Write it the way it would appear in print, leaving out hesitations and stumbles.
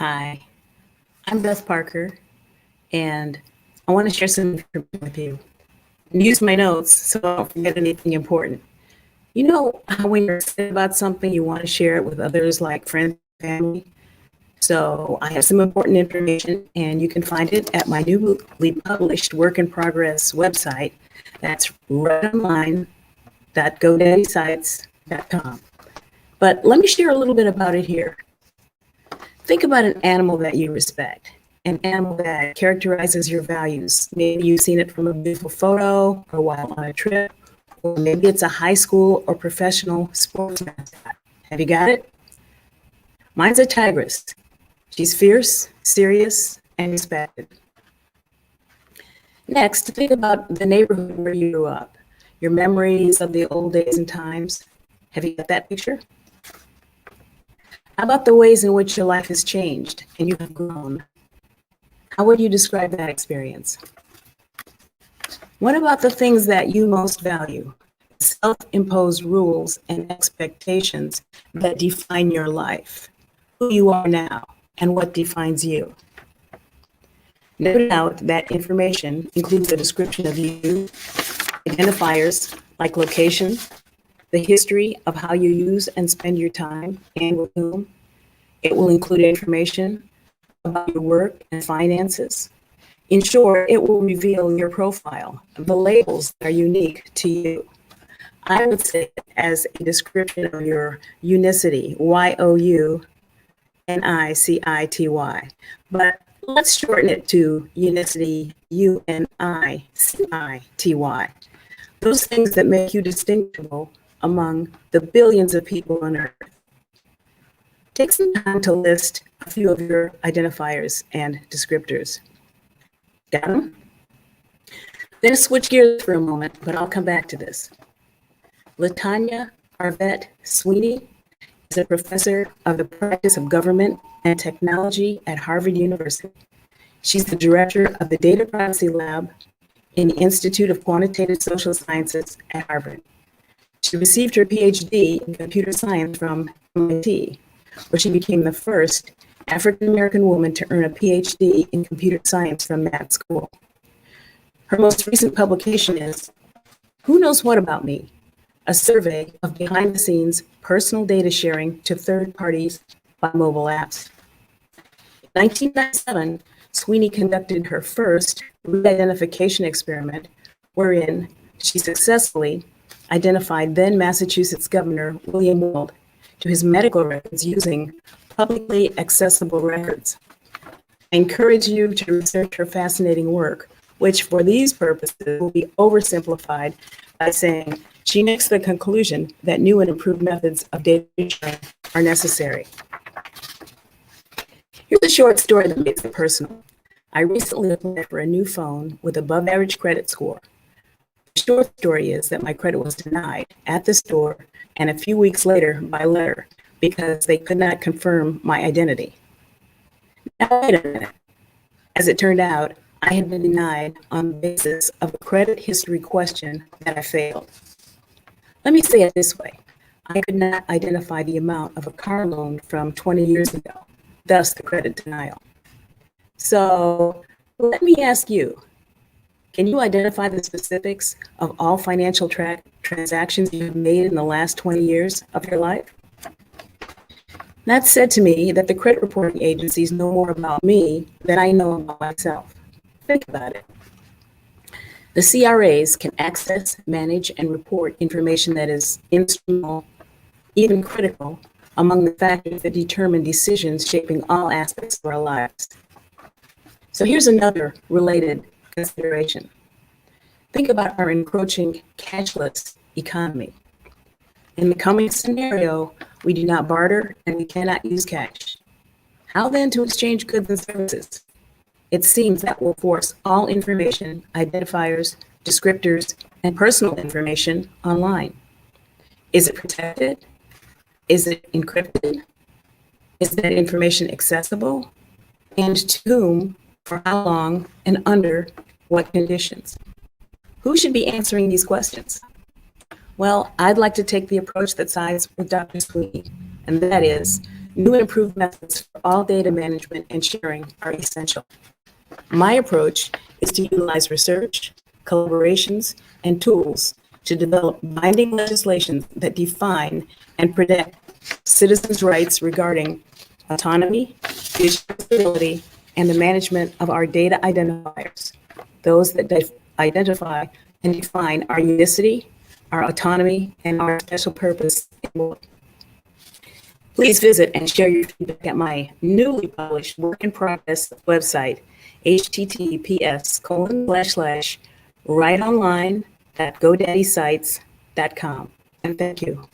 Hi, I'm Beth Parker, and I want to share some information with you. And use my notes so I don't forget anything important. You know how when you're excited about something, you want to share it with others like friends and family? So I have some important information, and you can find it at my newly published work in progress website. That's rightonline.godaddysites.com. But let me share a little bit about it here. Think about an animal that you respect, an animal that characterizes your values. Maybe you've seen it from a beautiful photo or while on a trip, or maybe it's a high school or professional sports mascot. Have you got it? Mine's a tigress. She's fierce, serious, and respected. Next, think about the neighborhood where you grew up, your memories of the old days and times. Have you got that picture? How about the ways in which your life has changed and you have grown? How would you describe that experience? What about the things that you most value? Self-imposed rules and expectations that define your life, who you are now, and what defines you. No doubt that information includes a description of you, identifiers like location, the history of how you use and spend your time and with whom. It will include information about your work and finances. In short, it will reveal your profile, the labels that are unique to you. I would say it as a description of your unicity, YOUNICITY. But let's shorten it to unicity, UNICITY. Those things that make you distinguishable among the billions of people on Earth. Take some time to list a few of your identifiers and descriptors. Got them? Then switch gears for a moment, but I'll come back to this. Latanya Arvette Sweeney is a professor of the practice of government and technology at Harvard University. She's the director of the Data Privacy Lab in the Institute of Quantitative Social Sciences at Harvard. She received her PhD in computer science from MIT, where she became the first African-American woman to earn a PhD in computer science from that school. Her most recent publication is Who Knows What About Me? A survey of behind-the-scenes personal data sharing to third parties by mobile apps. In 1997, Sweeney conducted her first re-identification experiment, wherein she successfully identified then Massachusetts Governor William Weld to his medical records using publicly accessible records. I encourage you to research her fascinating work, which for these purposes will be oversimplified by saying she makes the conclusion that new and improved methods of data sharing are necessary. Here's a short story that makes it personal. I recently applied for a new phone with above average credit score. The short story is that my credit was denied at the store and a few weeks later by letter because they could not confirm my identity. Now, wait a minute. As it turned out, I had been denied on the basis of a credit history question that I failed. Let me say it this way. I could not identify the amount of a car loan from 20 years ago, thus the credit denial. So let me ask you, can you identify the specifics of all financial transactions you have made in the last 20 years of your life? That said to me that the credit reporting agencies know more about me than I know about myself. Think about it. The CRAs can access, manage, and report information that is instrumental, even critical, among the factors that determine decisions shaping all aspects of our lives. So here's another related consideration. Think about our encroaching cashless economy. In the coming scenario, we do not barter and we cannot use cash. How then to exchange goods and services? It seems that will force all information, identifiers, descriptors, and personal information online. Is it protected? Is it encrypted? Is that information accessible? And to whom, for how long, and under what conditions? Who should be answering these questions? Well, I'd like to take the approach that sides with Dr. Sweeney, and that is New and improved methods for all data management and sharing are essential. My approach is to utilize research, collaborations, and tools to develop binding legislation that define and protect citizens' rights regarding autonomy, digital stability, and the management of our data identifiers, those that identify and define our unicity, our autonomy, and our special purpose. Please visit and share your feedback at my newly published work in progress website, https://writeonline.godaddyscites.com. And thank you.